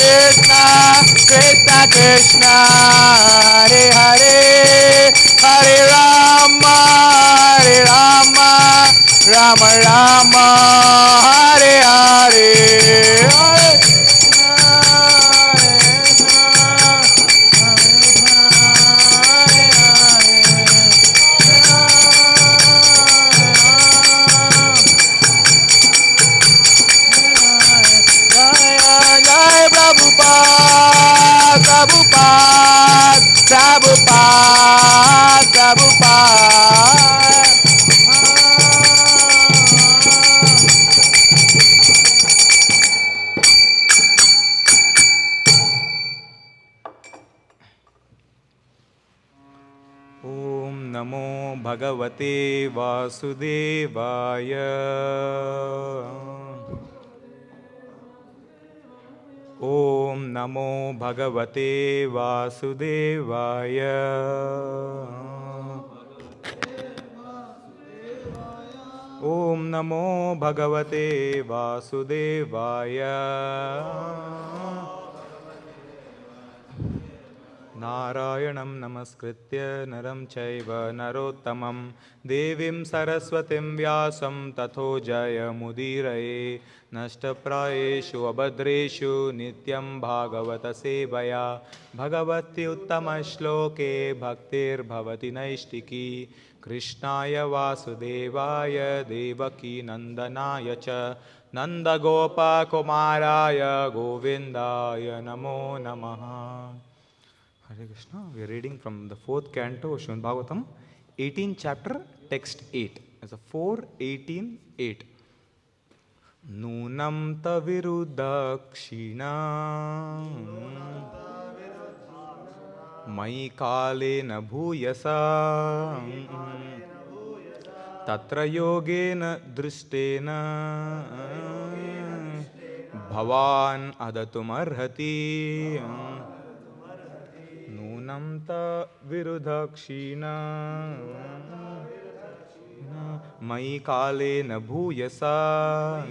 Krishna Krishna, Hare Hare, Hare Rama, Hare Rama, Rama Rama, Hare Hare, Jai Prabhupada, Prabhupada, Prabhupada, Prabhupada. Om Namo Bhagavate Vasudevaya. Om Namo Bhagavate Vasudevaya. Om Namo Bhagavate Vasudevaya. Narayanam Namaskritya Naram Chaiva Narottamam Devim Saraswatim Vyasam Tatho Jaya Mudiraye Nashtaprayeshu Abhadreshu Nityam Bhagavata Sevaya Bhagavati Uttama Shloke Bhaktir Bhavati Naishtiki Krishnaya Vasudevaya Devaki Nandanaya Cha Nanda Gopa Kumaraya Govindaya Namo Namaha. Hare Krishna. We are reading from the 4th canto of Srimad Bhagavatam, 18th chapter, text 8. As a 4:18:8. Nunam tavirudakshina Mai kalena bhuyasa Tatra yogena drishtena Bhavan adatumarhati Nunam ta virudakshina Mai kalena bhuyasa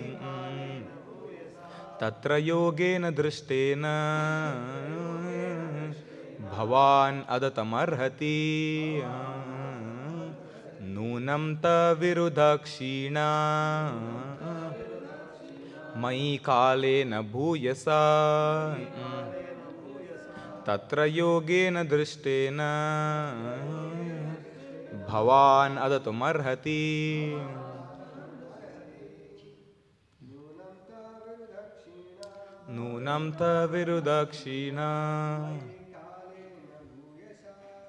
Tatra yogena drishtena Bhavan adatamarhati Nunam ta virudakshina Mai kalena bhuyasa Tatra yogena drishtena Bhavan adatumarhati Nunam ta virudakshina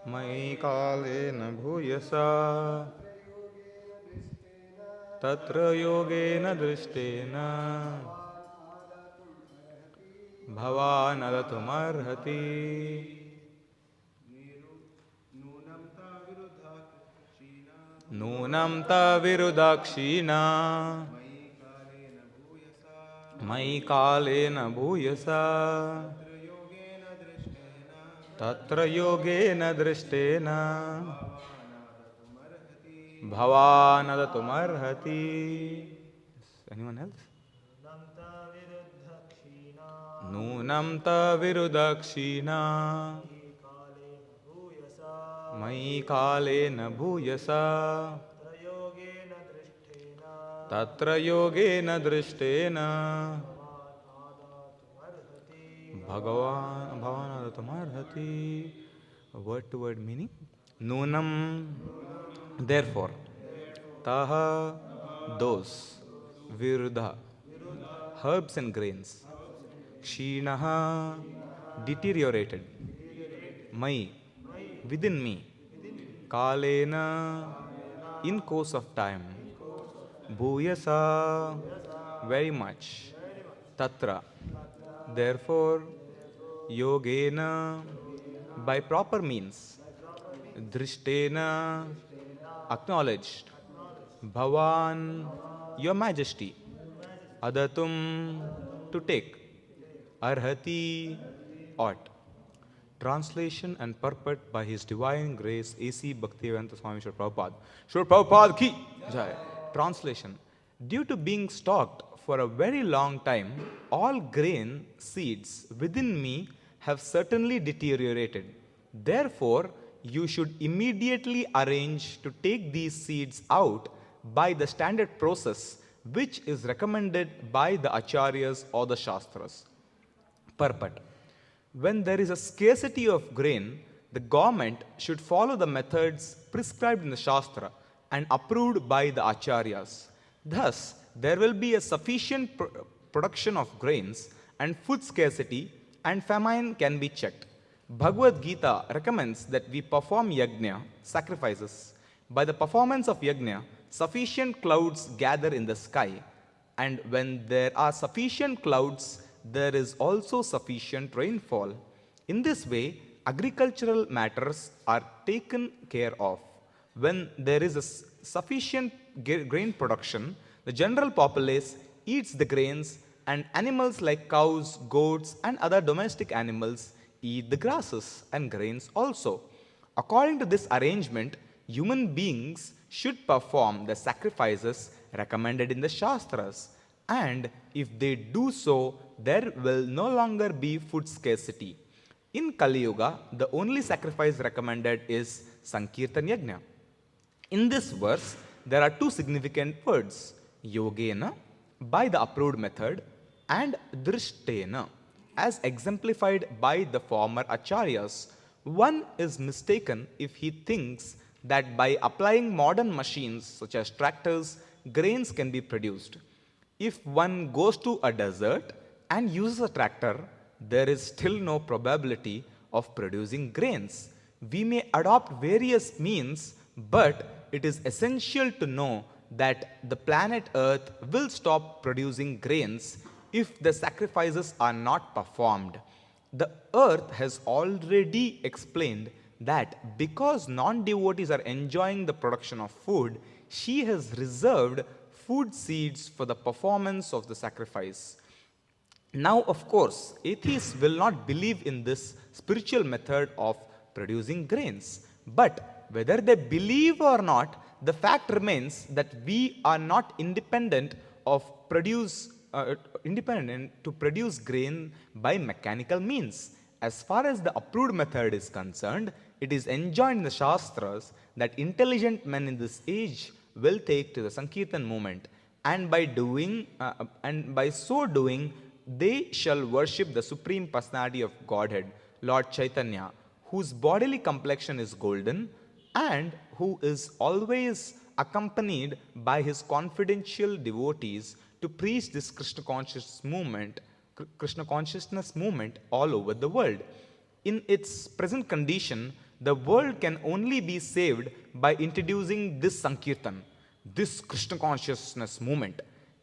Mai kalena bhuyasa Tatra yogena drishtena Bhavan adatumarhati Nunam ta virudakshina Mai kalena bhuyasa Tatra yogena drishtena Bhavan adatumarhati. Anyone else? Nunam ta virudakshina Mai kalena bhuyasa Tatra yogena drishtena Bhavan adatumarhati. Word to word meaning. Nunam, therefore. Taha, those. Virudha, herbs and grains. Kshinaha, deteriorated. Mai, within me. Kalena, in course of time. Bhuyasa, very much. Tatra, therefore. Yogena, by proper means. Drishtena, acknowledged. Bhavan, your majesty. Adatum, to take. Arhati, ought. Translation and purport by His Divine Grace A.C. Bhaktivedanta Swami Srila Prabhupada. Srila Prabhupada ki jai. Translation. Due to being stalked for a very long time, all grain seeds within me have certainly deteriorated. Therefore, you should immediately arrange to take these seeds out by the standard process which is recommended by the acharyas or the shastras. Purport. When there is a scarcity of grain, the government should follow the methods prescribed in the Shastra and approved by the Acharyas. Thus, there will be a sufficient production of grains and food scarcity and famine can be checked. Bhagavad Gita recommends that we perform yajna, sacrifices. By the performance of yajna, sufficient clouds gather in the sky, and when there are sufficient clouds, there is also sufficient rainfall. In this way, agricultural matters are taken care of. When there is a sufficient grain production, the general populace eats the grains, and animals like cows, goats, and other domestic animals eat the grasses and grains also. According to this arrangement, human beings should perform the sacrifices recommended in the Shastras, and if they do so, there will no longer be food scarcity. In Kali Yuga, the only sacrifice recommended is Sankirtan Yajna. In this verse, there are two significant words, Yogena, by the approved method, and Drishtena, as exemplified by the former Acharyas. One is mistaken if he thinks that by applying modern machines such as tractors, grains can be produced. If one goes to a desert and uses a tractor, there is still no probability of producing grains. We may adopt various means, but it is essential to know that the planet Earth will stop producing grains if the sacrifices are not performed. The Earth has already explained that because non-devotees are enjoying the production of food, she has reserved food seeds for the performance of the sacrifice. Now, of course, atheists will not believe in this spiritual method of producing grains. But whether they believe or not, the fact remains that we are not independent to produce grain by mechanical means. As far as the approved method is concerned, it is enjoined in the Shastras that intelligent men in this age will take to the Sankirtan movement, and by so doing, they shall worship the Supreme Personality of Godhead, Lord Chaitanya, whose bodily complexion is golden and who is always accompanied by his confidential devotees to preach this Krishna consciousness movement all over the world. In its present condition, the world can only be saved by introducing this Sankirtan, this Krishna consciousness movement.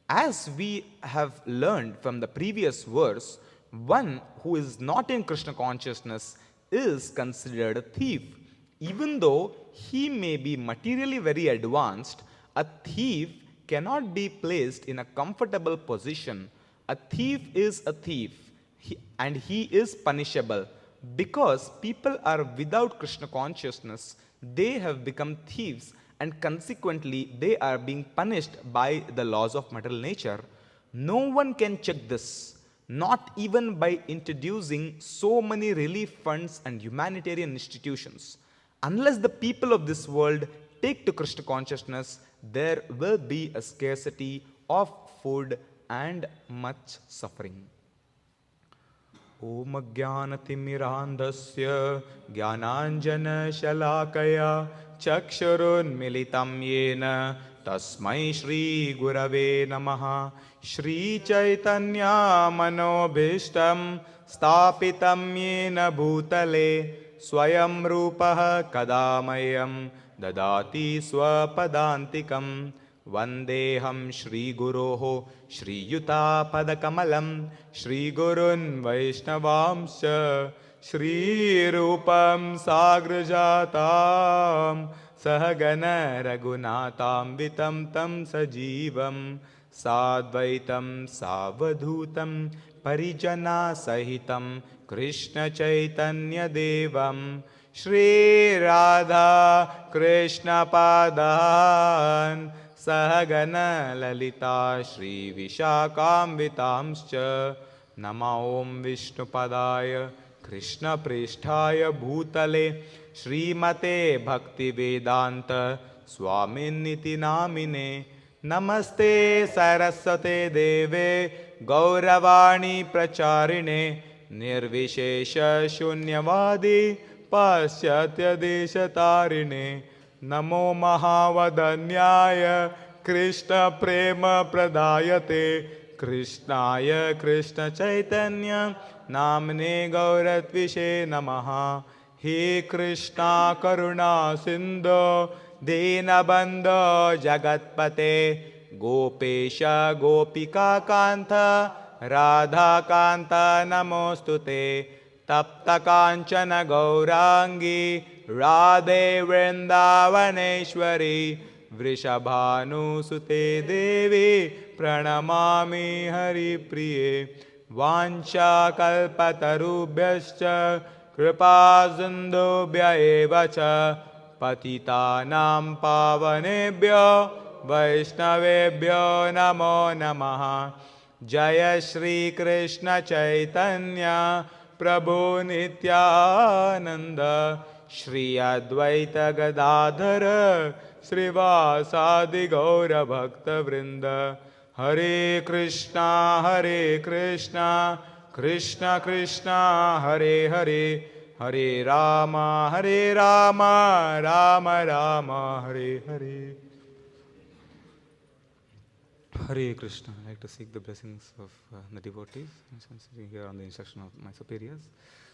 As we have learned from the previous verse, one who is not in Krishna consciousness is considered a thief. Even though he may be materially very advanced, a thief cannot be placed in a comfortable position. A thief is a thief, and he is punishable. Because people are without Krishna consciousness, they have become thieves, and consequently they are being punished by the laws of material nature. No one can check this, not even by introducing so many relief funds and humanitarian institutions. Unless the people of this world take to Krishna consciousness, there will be a scarcity of food and much suffering. Om Jnanatimirandhasya Jnananjana Shalakaya Chakshurunmilitam Yena Tasmai Shri Gurave Namaha. Shri Chaitanya Manobhishtam Stapitam Yena Bhutale Swayam Rupaha Kadamayam Dadati Swapadantikam. Vandeham Shri Guroho Shri Yuta Padakamalam Shri Gurun Vaishnavamsha Shri Rupam Sagrajatam Sahagana Ragunatam Vitam Tam Sajivam Sadvaitam Savadhutam Parijana Sahitam Krishna Chaitanya Devam Shri Radha Krishna Padan Sahagana Lalita Shri Vishakambhitamscha Nama Om Vishnupadaya Krishna Pristhaya Bhutale Srimate Bhakti Vedanta Swaminiti Namine Namaste Saraswate Deve Gauravani Pracharine Nirvishesha Shunyavadi Pasyatya Deshatarine Namo Mahavadanyaya Krishna Prema Pradayate Krishnaya Krishna Chaitanya Namne Gauratvishe Namaha He Krishna Karuna Sindhu Dinabandho Jagatpate Gopesha Gopika Kanta Radha Kanta Namostute Tapta Kanchana Gaurangi Radhe Vrindavaneshwari Vrishabhanu Sute Devi Pranamami Hari Priye Vancha Kalpatarubhyascha Kripa Sindhubhya evacha Patitanam Pavanebhyo Vaishnavebhyo Namo Namaha Jaya Shri Krishna Chaitanya Prabhu Nityananda Shri Advaita Gadadhara Srivasadi Gaura Bhakta Vrinda Hare Krishna Krishna Krishna Hare Hare Hare Rama Rama Rama Hare Hare. Hare Krishna. I like to seek the blessings of the devotees, here on the instruction of my superiors.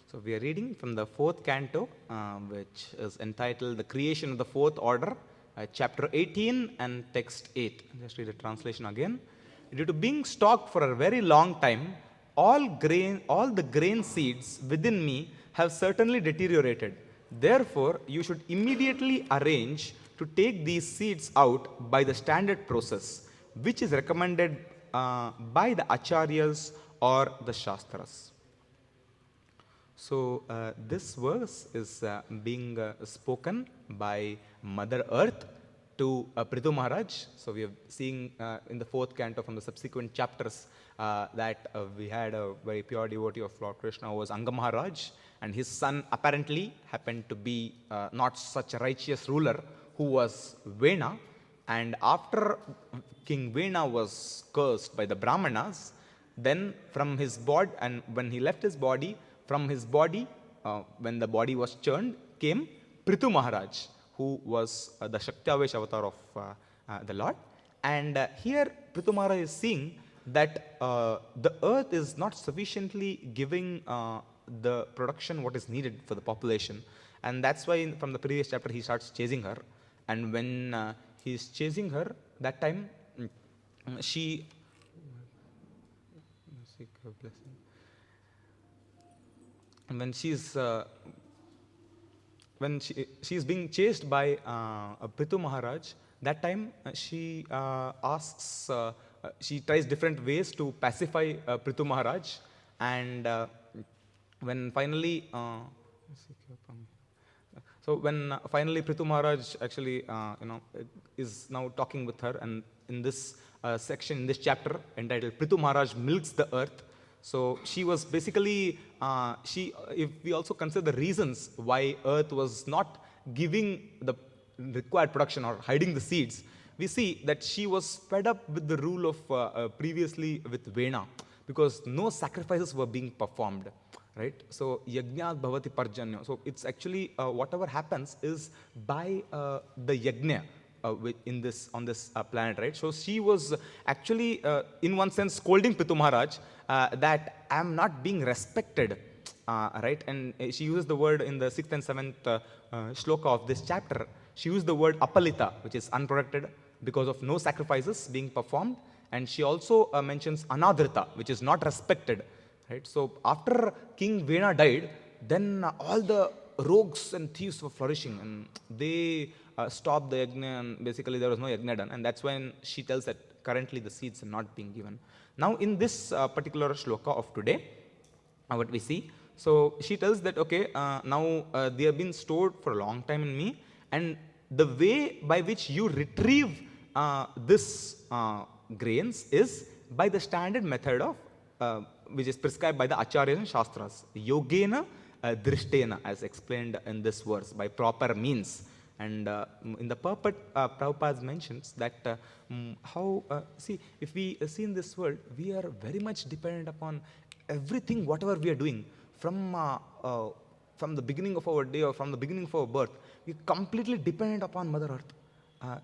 So we are reading from the 4th canto, which is entitled The Creation of the Fourth Order, chapter 18 and text 8. Just read the translation again. Due to being stalked for a very long time, all the grain seeds within me have certainly deteriorated. Therefore, you should immediately arrange to take these seeds out by the standard process, which is recommended by the acharyas or the shastras. So this verse is being spoken by Mother Earth to Prithu Maharaj. So we are seeing in the 4th canto from the subsequent chapters that we had a very pure devotee of Lord Krishna who was Anga Maharaj, and his son apparently happened to be not such a righteous ruler who was Vena. And after King Vena was cursed by the Brahmanas, then from his body, and when he left his body, from his body, when the body was churned, came Prithu Maharaj, who was the Shakti-Avesh avatar of the Lord. And here Prithu Maharaj is seeing that the earth is not sufficiently giving the production what is needed for the population. And that's why from the previous chapter he starts chasing her. And when he is chasing her, that time she when she's when she is being chased by Prithu Maharaj, that time she asks, she tries different ways to pacify Prithu Maharaj, and when finally Prithu Maharaj actually is now talking with her, and in this section, in this chapter entitled Prithu Maharaj Milks the Earth. So she was basically, if we also consider the reasons why earth was not giving the required production or hiding the seeds, we see that she was fed up with the rule of previously with Vena, because no sacrifices were being performed, right? So yajnat bhavati parjanya. So it's actually whatever happens is by the yajna. On this planet, right? So she was actually, in one sense, scolding Prithu Maharaj that I am not being respected, right? And she uses the word in the 6th and 7th shloka of this chapter. She used the word apalita, which is unprotected because of no sacrifices being performed. And she also mentions anadrita, which is not respected, right? So after King Vena died, then all the rogues and thieves were flourishing, and they stopped the yajna, and basically there was no yajna done. And that's when she tells that currently the seeds are not being given. Now in this particular shloka of today, what we see, so she tells that, okay, now they have been stored for a long time in me, and the way by which you retrieve this grains is by the standard method of which is prescribed by the acharyas and shastras. Yogena drishtena, as explained in this verse, by proper means. And in the purport, Prabhupada mentions that see, if we see in this world, we are very much dependent upon everything, whatever we are doing, from the beginning of our day or from the beginning of our birth, we are completely dependent upon Mother Earth.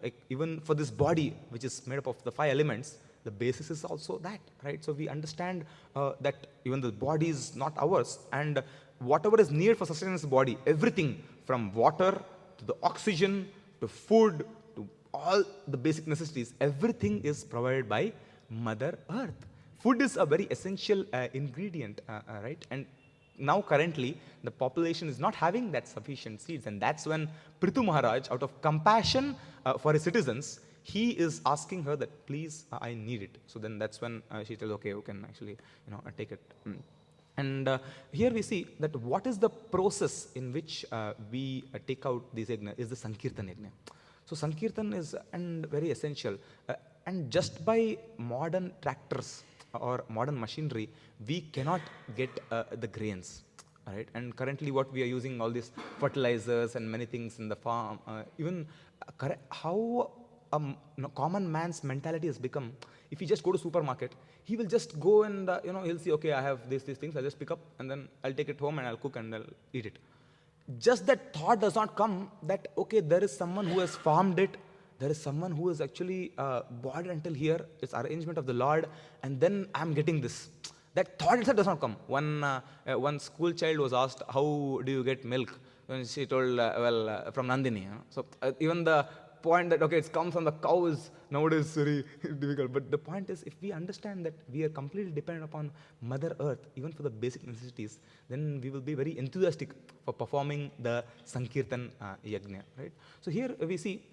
Like even for this body, which is made up of the 5 elements, the basis is also that, right? So we understand that even the body is not ours, and whatever is needed for sustenance of the body, everything from water to the oxygen to food to all the basic necessities, everything is provided by Mother Earth. Food is a very essential ingredient, right? And now currently the population is not having that sufficient seeds, and that's when Prithu Maharaj, out of compassion for his citizens, he is asking her that, please, I need it. So then that's when she tells, okay, you can actually, take it. And here we see that what is the process in which we take out these yajna is the Sankirtan yajna. So Sankirtan is very essential. And just by modern tractors or modern machinery, we cannot get the grains. Right? And currently what we are using, all these fertilizers and many things in the farm, even how common man's mentality has become, if he just go to supermarket, he will just go and he'll see, okay, I have these things, I'll just pick up and then I'll take it home and I'll cook and I'll eat it. Just that thought does not come that, okay, there is someone who has farmed it, there is someone who has actually bought it until here, it's arrangement of the Lord, and then I'm getting this. That thought itself does not come. One school child was asked, how do you get milk? And she told, from Nandini. So even the point that, okay, it's come from the cow is nowadays very difficult. But the point is, if we understand that we are completely dependent upon Mother Earth, even for the basic necessities, then we will be very enthusiastic for performing the Sankirtan Yajna. Right? So here we see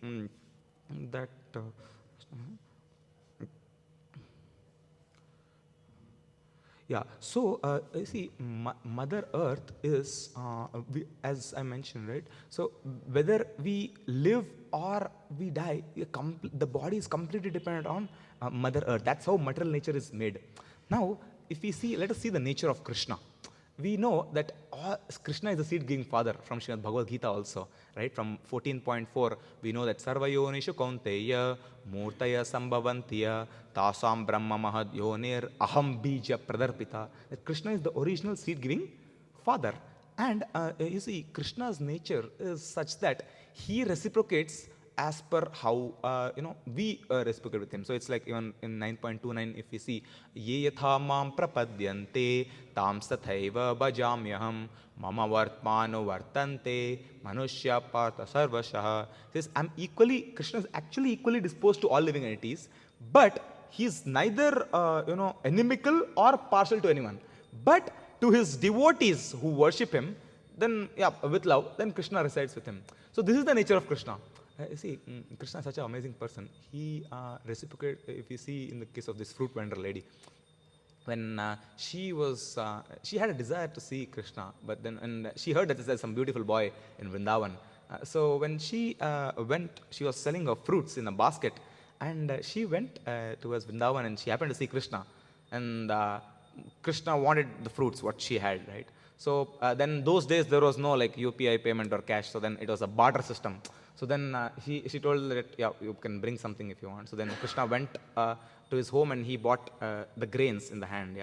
that yeah, so you see, Mother Earth is, as I mentioned, right? So whether we live or we die, the body is completely dependent on Mother Earth. That's how material nature is made. Now, if we see, let us see the nature of Krishna. We know that Krishna is the seed-giving father from Srimad Bhagavad Gita also, right? From 14.4, we know that Sarvayonishu Kaunteya Murtaya Sambhavantiya Tasam Brahma Mahad Yonir Aham Bija Pradarpita. That Krishna is the original seed-giving father. And you see, Krishna's nature is such that he reciprocates as per how we reciprocate with him. So it's like even in 9.29, if we see, Ye yatha mam prapadyante tam sathaiva bhajamyaham mama vartmano vartante manushya partha sarvashah. Says, Krishna is actually equally disposed to all living entities, but he is neither inimical or partial to anyone. But to his devotees who worship him, then with love, then Krishna resides with him. So this is the nature of Krishna. See, Krishna is such an amazing person. He reciprocated, if you see in the case of this fruit vendor lady, when she had a desire to see Krishna, but then, and she heard that there's some beautiful boy in Vrindavan. So when she went, she was selling her fruits in a basket, and she went towards Vrindavan, and she happened to see Krishna. And Krishna wanted the fruits, what she had, right? So then those days there was no like UPI payment or cash, so then it was a barter system. So then she told that, you can bring something if you want. So then Krishna went to his home and he bought the grains in the hand,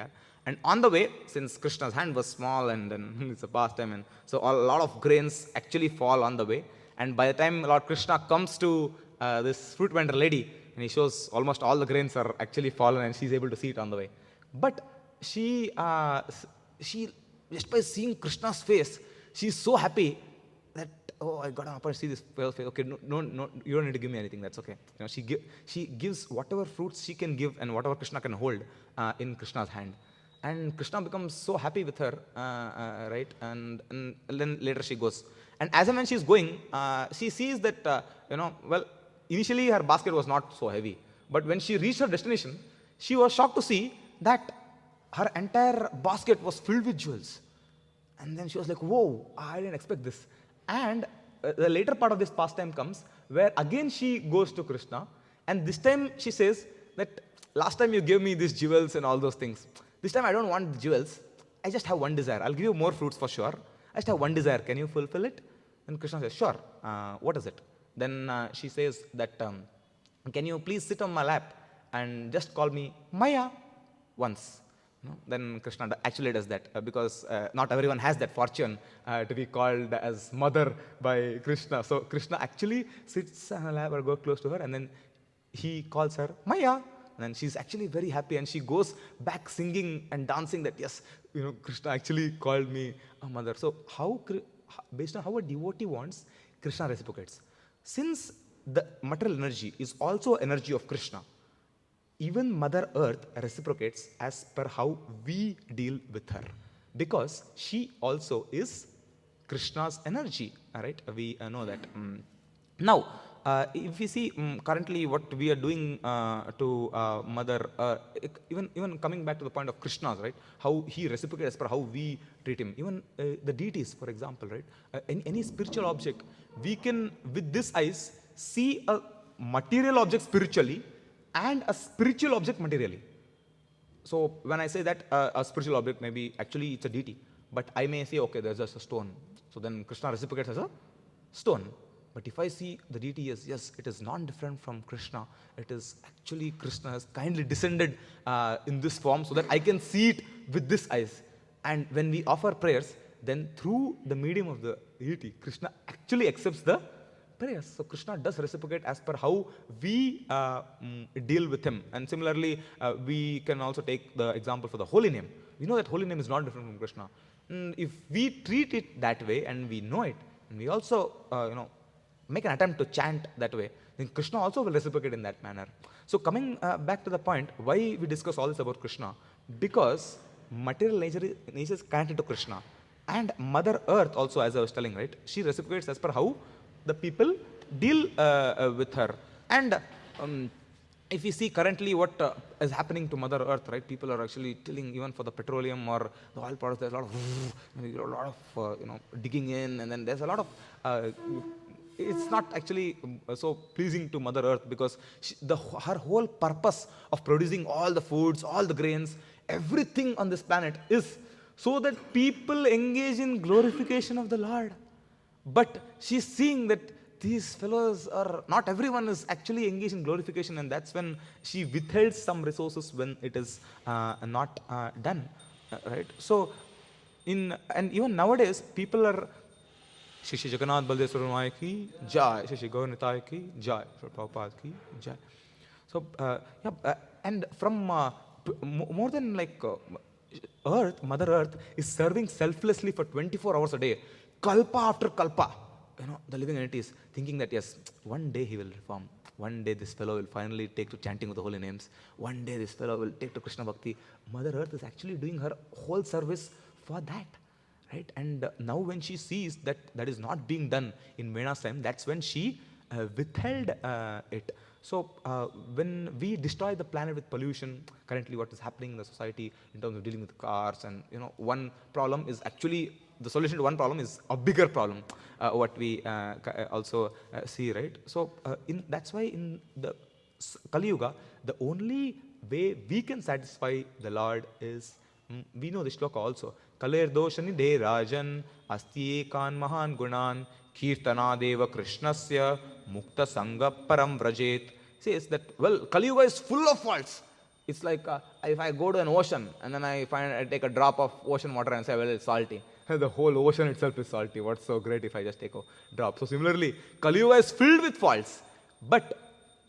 And on the way, since Krishna's hand was small and then it's a pastime, and so a lot of grains actually fall on the way. And by the time Lord Krishna comes to this fruit vendor lady, and he shows almost all the grains are actually fallen, and she's able to see it on the way. But she just by seeing Krishna's face, she's so happy that, oh, I got an opportunity to see this face. Okay, no, you don't need to give me anything. That's okay. She gives whatever fruits she can give and whatever Krishna can hold in Krishna's hand. And Krishna becomes so happy with her, right? And then later she goes. And as and when she's going, she sees that, initially her basket was not so heavy. But when she reached her destination, she was shocked to see that her entire basket was filled with jewels. And then she was like, whoa, I didn't expect this. And the later part of this pastime comes where again she goes to Krishna And this time she says that last time you gave me these jewels and all those things. This time I don't want the jewels. I just have one desire. I'll give you more fruits for sure. I just have one desire. Can you fulfill it? And Krishna says, sure. What is it? Then she says that, can you please sit on my lap and just call me Maya once? Then Krishna actually does that because not everyone has that fortune to be called as mother by Krishna. So Krishna actually sits on her lap or go close to her, and then he calls her Maya. And she's actually very happy, and she goes back singing and dancing that, yes, Krishna actually called me a mother. So based on how a devotee wants, Krishna reciprocates. Since the material energy is also energy of Krishna, even Mother Earth reciprocates as per how we deal with her, because she also is Krishna's energy. Right? We know that. Now, if we see currently what we are doing to Mother, even coming back to the point of Krishna's, right? How he reciprocates as per how we treat him. Even the deities, for example, right? Any spiritual object, we can, with this eyes, see a material object spiritually and a spiritual object materially. So when I say that a spiritual object, maybe actually it's a deity, but I may say, okay, there's just a stone. So then Krishna reciprocates as a stone. But if I see the deity as, yes, it is non-different from Krishna, it is actually Krishna has kindly descended in this form so that I can see it with this eyes. And when we offer prayers, then through the medium of the deity, Krishna actually accepts the prayers. So Krishna does reciprocate as per how we deal with him. And similarly, we can also take the example for the holy name. We know that holy name is not different from Krishna. And if we treat it that way and we know it, and we also, make an attempt to chant that way, then Krishna also will reciprocate in that manner. So coming back to the point, why we discuss all this about Krishna? Because material nature is connected to Krishna. And Mother Earth also, as I was telling, right, she reciprocates as per how the people deal with her. And if we see currently what is happening to Mother Earth, right, people are actually tilling even for the petroleum or the oil products. There's a lot of digging in, and then there's a lot of it's not actually so pleasing to Mother Earth, because her whole purpose of producing all the foods, all the grains, everything on this planet is so that people engage in glorification of the Lord. But she's seeing that these fellows are, not everyone is actually engaged in glorification, and that's when she withholds some resources when it is not done. Right? So, and even nowadays, people are Shri Jagannath Baldev Sarunai ki jai, Shri Gaur Nitai ki jai, Shri Prabhupada ki jai. So, and from more than like Earth, Mother Earth is serving selflessly for 24 hours a day, kalpa after kalpa. The living entities thinking that, yes, one day he will reform. One day this fellow will finally take to chanting of the holy names. One day this fellow will take to Krishna Bhakti. Mother Earth is actually doing her whole service for that. Right? And now when she sees that that is not being done in Vena's time, that's when she withheld it. So when we destroy the planet with pollution, currently what is happening in the society in terms of dealing with cars, and one problem is actually, the solution to one problem is a bigger problem, what we also see, right? So that's why in the Kali Yuga, the only way we can satisfy the Lord is, we know the shloka also, Kaler doshani de rajan asti ekan mahan gunan kirtana deva krishnasya mukta sangha param vrajet. Says that, well, Kali Yuga is full of faults. It's like if I go to an ocean and then I take a drop of ocean water and say, well, it's salty. The whole ocean itself is salty. What's so great if I just take a drop? So similarly, Kali Yuga is filled with faults. But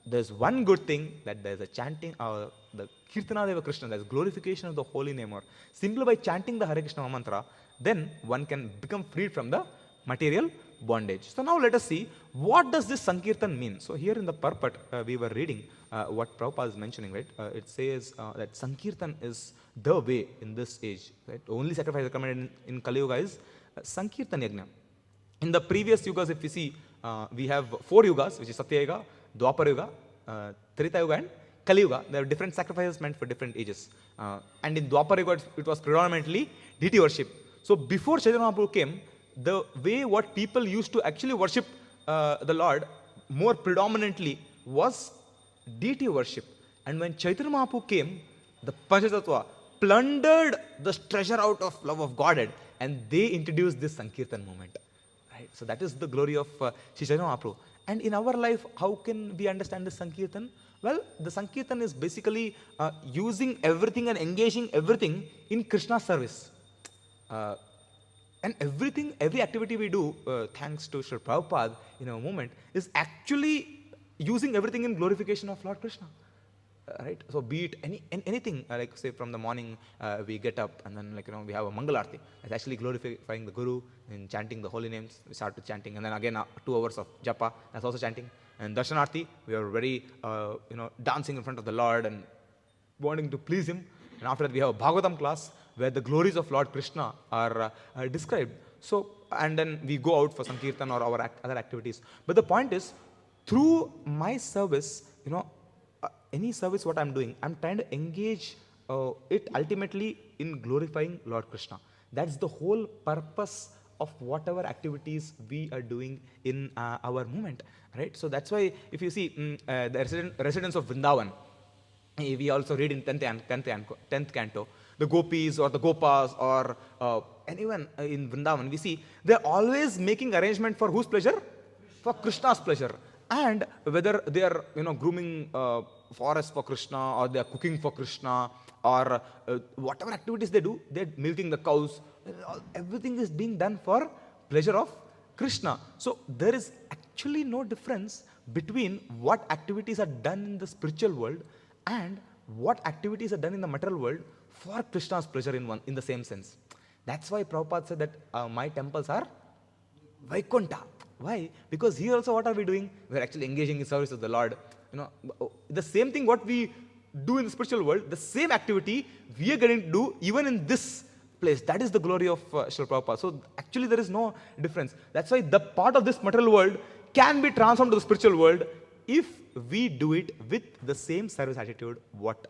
there's one good thing, that there's a chanting, the Kirtana Deva Krishna, there's glorification of the holy name. Or simply by chanting the Hare Krishna mantra, then one can become freed from the material bondage. So now let us see, what does this Sankirtan mean? So here in the purport, we were reading what Prabhupada is mentioning, right? It says that Sankirtan is the way in this age, right? The only sacrifice recommended in Kali Yuga is Sankirtan Yajna. In the previous yugas, if we see, we have 4 yugas, which is Satya Yuga, Dwapara Yuga, Treta Yuga and Kali Yuga. There are different sacrifices meant for different ages. And in Dwapara Yuga, it was predominantly deity worship. So before Chaitanya Mahaprabhu came, the way what people used to actually worship the Lord more predominantly was deity worship. And when Chaitanya Mahaprabhu came, the Panchatattva plundered the treasure out of love of Godhead, and they introduced this Sankirtan movement. Right? So that is the glory of Sri Chaitanya Mahaprabhu. And in our life, how can we understand the Sankirtan? Well, the Sankirtan is basically using everything and engaging everything in Krishna's service. And every activity we do, thanks to Sri Prabhupada in our movement, is actually using everything in glorification of Lord Krishna. Right? So be it anything, like say from the morning we get up and then we have a Mangalarti. It's actually glorifying the Guru and chanting the holy names. We start to chanting, and then again 2 hours of japa, that's also chanting. And Darshanarti, we are very dancing in front of the Lord and wanting to please Him. And after that we have a Bhagavatam class where the glories of Lord Krishna are described. So, and then we go out for Sankirtan or our other activities. But the point is, through my service, any service what I'm doing, I'm trying to engage it ultimately in glorifying Lord Krishna. That's the whole purpose of whatever activities we are doing in our movement, right? So that's why if you see the residents of Vrindavan, we also read in 10th canto, the gopis or the gopas or anyone in Vrindavan, we see they're always making arrangement for whose pleasure? For Krishna's pleasure. And whether they are grooming forest for Krishna, or they are cooking for Krishna, or whatever activities they do, they're milking the cows, everything is being done for pleasure of Krishna. So there is actually no difference between what activities are done in the spiritual world and what activities are done in the material world for Krishna's pleasure in the same sense. That's why Prabhupada said that my temples are Vaikunta. Why? Because here also what are we doing? We're actually engaging in service of the Lord. The same thing what we do in the spiritual world, the same activity we are going to do even in this place. That is the glory of Srila Prabhupada. So actually there is no difference. That's why the part of this material world can be transformed to the spiritual world if we do it with the same service attitude what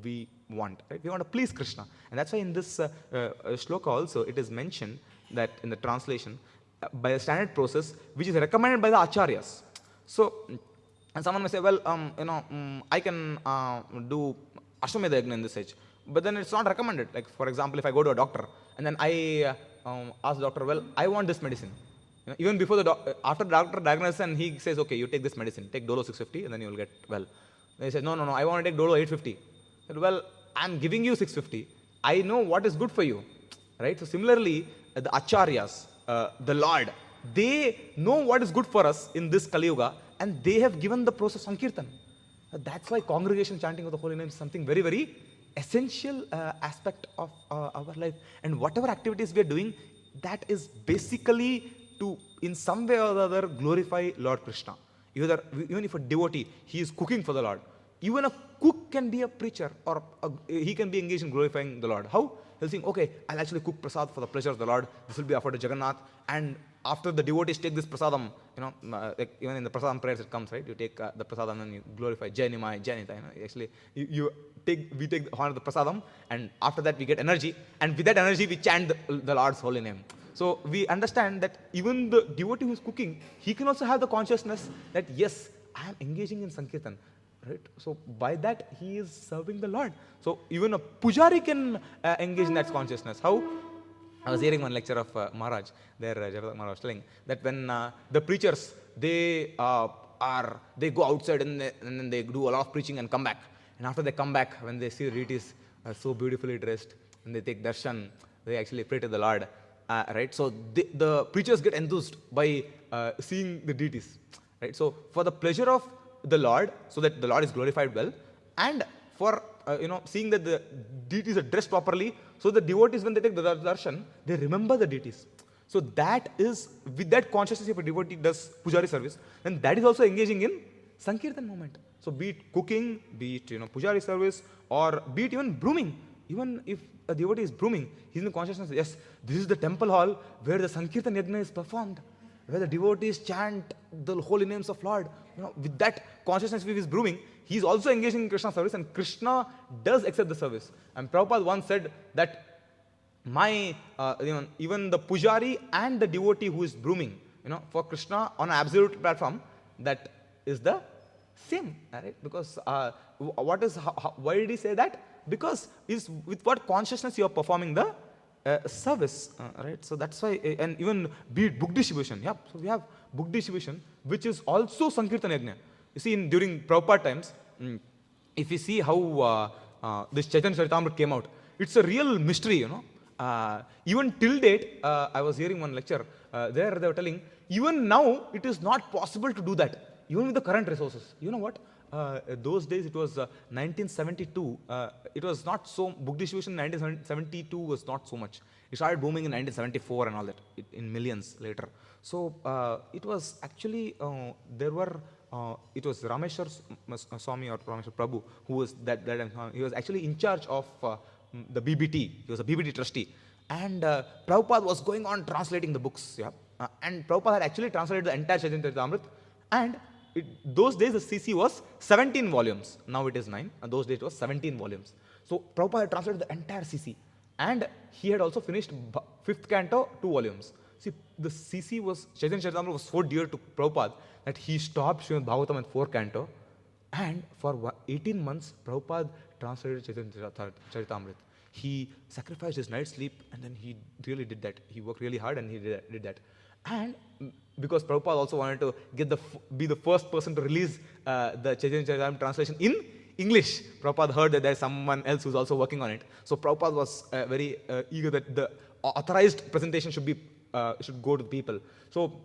we want. Right? We want to please Krishna. And that's why in this shloka also it is mentioned that in the translation, by a standard process which is recommended by the acharyas. So, and someone may say, well, I can do Ashwamedha Yajna in this age, but then it's not recommended. Like, for example, if I go to a doctor and then I ask the doctor, well, I want this medicine. Even before after the doctor diagnosis, and he says, okay, you take this medicine, take Dolo 650, and then you will get well. Then he says, no, I want to take Dolo 850. I said, well, I'm giving you 650. I know what is good for you, right? So similarly, the acharyas, the Lord, they know what is good for us in this Kali Yuga, and they have given the process Sankirtan. That's why congregation chanting of the holy name is something very, very essential aspect of our life. And whatever activities we are doing, that is basically to, in some way or the other, glorify Lord Krishna. Even if a devotee, he is cooking for the Lord. Even a cook can be a preacher, or he can be engaged in glorifying the Lord. How? He'll think, okay, I'll actually cook prasad for the pleasure of the Lord. This will be offered to Jagannath. And after the devotees take this prasadam, like even in the prasadam prayers it comes, right? You take the prasadam and you glorify Jai Nimai, Jai Nita. Actually, we take the honor of the prasadam, and after that we get energy. And with that energy, we chant the Lord's holy name. So we understand that even the devotee who is cooking, he can also have the consciousness that, yes, I am engaging in Sankirtan. Right? So by that, he is serving the Lord. So even a pujari can engage in that consciousness. How? I was hearing one lecture of Maharaj, there Javadak Maharaj was telling that when the preachers, they go outside and then they do a lot of preaching and come back. And after they come back, when they see the deities so beautifully dressed, and they take darshan, they actually pray to the Lord. Right? So the preachers get enthused by seeing the deities. Right? So for the pleasure of the Lord, so that the Lord is glorified well, and for seeing that the deities are dressed properly, so the devotees, when they take the darshan, they remember the deities. So that is, with that consciousness, if a devotee does pujari service, then that is also engaging in Sankirtan moment. So be it cooking, be it pujari service, or be it even brooming. Even if a devotee is brooming, he's in the consciousness, yes, this is the temple hall where the Sankirtan Yajna is performed, where the devotees chant the holy names of Lord. With that consciousness, if he is brooming, he is also engaging in Krishna service, and Krishna does accept the service. And Prabhupada once said that even the pujari and the devotee who is brooming, for Krishna on an absolute platform, that is the Same, right? Because why did he say that? Because is with what consciousness you are performing the service, right? So that's why, and even be it book distribution, yeah. So we have book distribution, which is also Sankirtan Yajna. You see, during Prabhupada times, if you see how this Chaitanya Charitamrita came out, it's a real mystery, even till date, I was hearing one lecture, there they were telling, even now it is not possible to do that, even with the current resources. You know what? Those days it was 1972, it was not so, book distribution in 1972 was not so much. It started booming in 1974 and all that, in millions later. So it was actually, it was Rameshwar Swami or Rameshwar Prabhu who was he was actually in charge of the BBT. He was a BBT trustee. And Prabhupada was going on translating the books. Yeah? And Prabhupada had actually translated the entire Chaitanya Charitamrita. And those days the CC was 17 volumes. Now it is 9. Those days it was 17 volumes. So Prabhupada had translated the entire CC. And he had also finished 5th canto, 2 volumes. See, the CC was, Chaitanya Charitamrita was so dear to Prabhupada that he stopped Srimad Bhagavatam at 4 canto. And for 18 months, Prabhupada translated Chaitanya Charitamrita. He sacrificed his night's sleep, and then he really did that. He worked really hard and he did that. And because Prabhupada also wanted to be the first person to release the Chaitanya Charitamrita translation in English, Prabhupada heard that there's someone else who's also working on it. So Prabhupada was very eager that the authorized presentation should go to people. So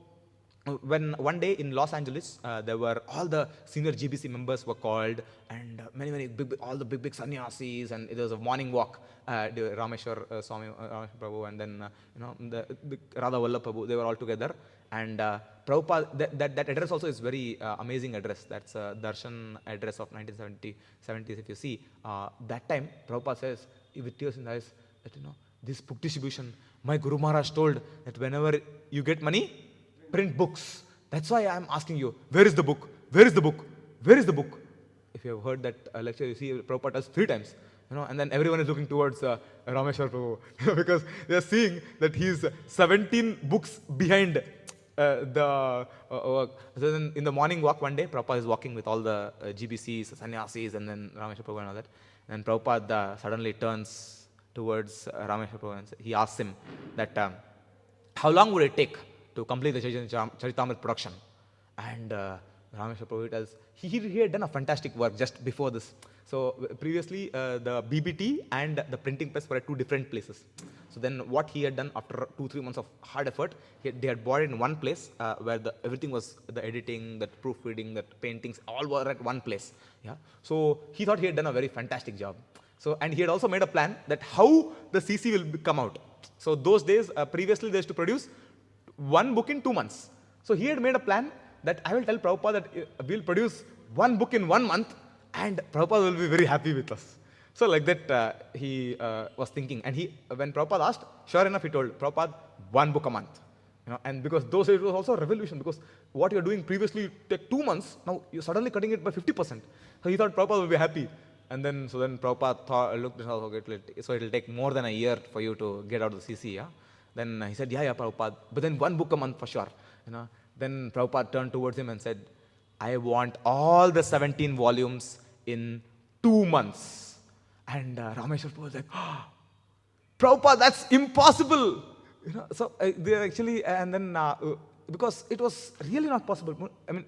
when one day in Los Angeles, there were all the senior GBC members were called, and many all the big sannyasis, and there was a morning walk. Rameshwar Swami, Rameshwar Prabhu, and then the Radha Vallabh Prabhu, they were all together. And Prabhupada, that address also is very amazing address. That's a Darshan address of 1970s. If you see, that time Prabhupada says with tears in the eyes that this book distribution, my Guru Maharaj told that whenever you get money, print books. That's why I'm asking you, where is the book? Where is the book? Where is the book? If you have heard that lecture, you see Prabhupada does 3 times. And then everyone is looking towards Rameshwar Prabhu because they are seeing that he's 17 books behind the work. So then in the morning walk one day, Prabhupada is walking with all the GBCs, sannyasis, and then Rameshwar Prabhu and all that. And Prabhupada suddenly turns towards Rameshwar Prabhu and he asks him that how long would it take to complete the Chaitanya Charitamrita production? And Rameshwar Prabhu tells, he had done a fantastic work just before this. So previously, the BBT and the printing press were at 2 different places. So then what he had done after 2-3 months of hard effort, they had bought it in one place where everything was, the editing, the proofreading, the paintings, all were at one place. Yeah. So he thought he had done a very fantastic job. So, and he had also made a plan that how the CC will come out. So those days, previously they used to produce 1 book in 2 months. So he had made a plan that I will tell Prabhupada that we'll produce 1 book in 1 month, and Prabhupada will be very happy with us. So like that he was thinking. And when Prabhupada asked, sure enough, he told Prabhupada 1 book a month. And because those days it was also a revolution, because what you're doing previously take 2 months, now you're suddenly cutting it by 50%. So he thought Prabhupada will be happy. And then Prabhupada looked and thought, okay, so it'll take more than a year for you to get out of the CC. Yeah? Then he said, yeah, Prabhupada, but then 1 book a month for sure. Then Prabhupada turned towards him and said, I want all the 17 volumes in 2 months. And Rameshwar Prabhu was like, oh, Prabhupada, that's impossible. So they actually, and then because it was really not possible. I mean,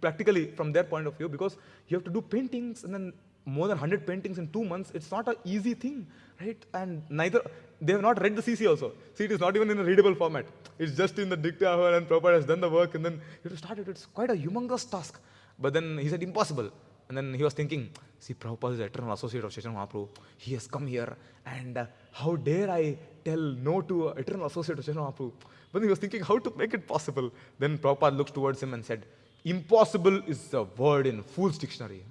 practically from their point of view, because you have to do paintings and then more than 100 paintings in 2 months. It's not an easy thing, right? And they have not read the CC also. See, it is not even in a readable format. It's just in the dicta, and Prabhupada has done the work, and then you have to start it. It's quite a humongous task. But then he said, impossible. And then he was thinking, see, Prabhupada is the eternal associate of Chaitanya Mahaprabhu. He has come here, and how dare I tell no to an eternal associate of Chaitanya Mahaprabhu? But he was thinking how to make it possible. Then Prabhupada looked towards him and said, impossible is a word in Fool's Dictionary.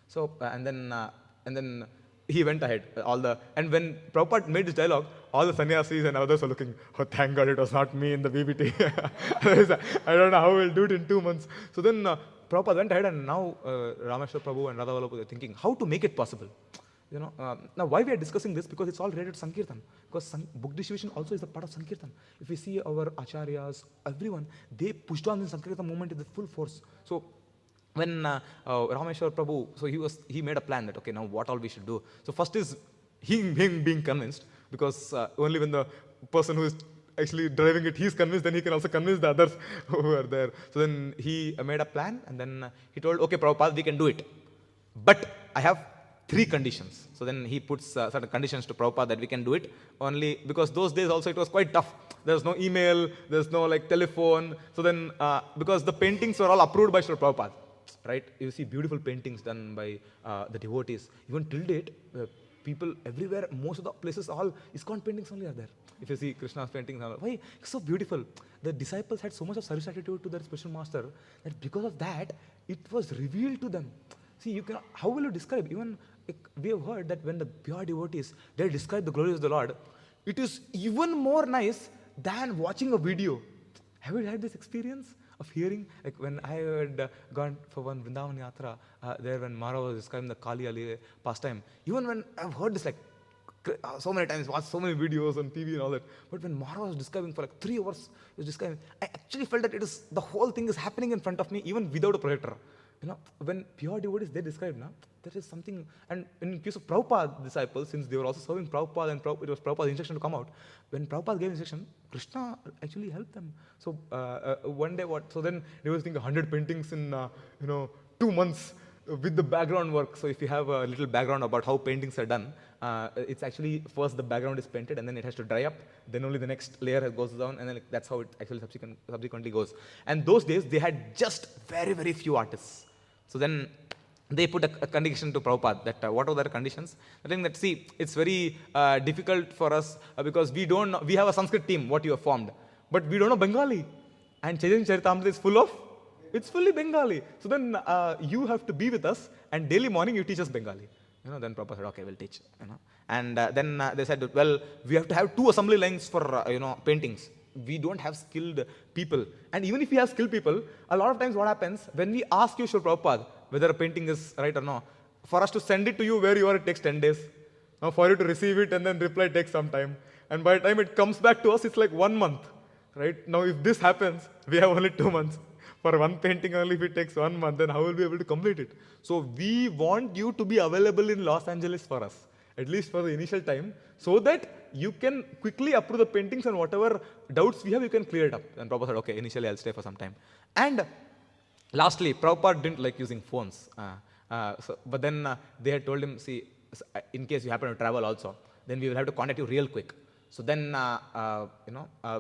So, and then he went ahead. And when Prabhupada made this dialogue, all the sannyasis and others were looking, oh, thank God it was not me in the BBT. I don't know how we'll do it in 2 months. So then Prabhupada went ahead, and now Rameshwar Prabhu and Radha Vallabh are thinking how to make it possible. Now why we are discussing this? Because it's all related to Sankirtan. Because book distribution also is a part of Sankirtan. If we see our acharyas, everyone, they pushed on the Sankirtan movement with full force. So when Rameshwar Prabhu, so he made a plan that, okay, now what all we should do. So first is him being convinced, because only when the person who is actually driving it, he's convinced, then he can also convince the others who are there. So then he made a plan, and then he told, okay, Prabhupada, we can do it. But I have 3 conditions. So then he puts certain conditions to Prabhupada that we can do it, only because those days also it was quite tough. There's no email, there's no like telephone. So then, because the paintings were all approved by Srila Prabhupada, right? You see beautiful paintings done by the devotees. Even till date, people everywhere, most of the places, all ISKCON paintings only are there. If you see Krishna's paintings, why? It's so beautiful. The disciples had so much of service attitude to their spiritual master that because of that, it was revealed to them. See, you cannot, how will you describe? Even we have heard that when the pure devotees, they describe the glories of the Lord, it is even more nice than watching a video. Have you had this experience of hearing? Like when I had gone for one Vrindavan Yatra, there when Mara was describing the Kali Ali pastime, even when I've heard this like so many times, watched so many videos on TV and all that, but when Mara was describing for like 3 hours, he was describing, I actually felt that the whole thing is happening in front of me, even without a projector. When pure devotees, they describe, there is something, and in case of Prabhupada disciples, since they were also serving Prabhupada and it was Prabhupada's instruction to come out, when Prabhupada gave instruction, Krishna actually helped them. So one day so then they was thinking 100 paintings in, 2 months with the background work. So if you have a little background about how paintings are done, it's actually first the background is painted and then it has to dry up, then only the next layer goes down, and then that's how it actually subsequently goes. And those days, they had just very, very few artists. So then they put a condition to Prabhupada that what are the conditions? I think that, see, it's very difficult for us because we don't know, we have a Sanskrit team, what you have formed, but we don't know Bengali. And Chaitanya Charitamrita is it's fully Bengali. So then you have to be with us and daily morning you teach us Bengali. Then Prabhupada said, okay, we'll teach. And then they said, well, we have to have 2 assembly lines for, paintings. We don't have skilled people. And even if we have skilled people, a lot of times what happens, when we ask you, Srila Prabhupada, whether a painting is right or not, for us to send it to you where you are, it takes 10 days. Now for you to receive it and then reply takes some time. And by the time it comes back to us, it's like 1 month. Right? Now if this happens, we have only 2 months. For one painting only, if it takes 1 month, then how will we be able to complete it? So we want you to be available in Los Angeles for us, at least for the initial time, so that you can quickly approve the paintings and whatever doubts we have, you can clear it up. And Prabhupada said, okay, initially I'll stay for some time. And lastly, Prabhupada didn't like using phones. But then they had told him, see, in case you happen to travel also, then we will have to contact you real quick. So then,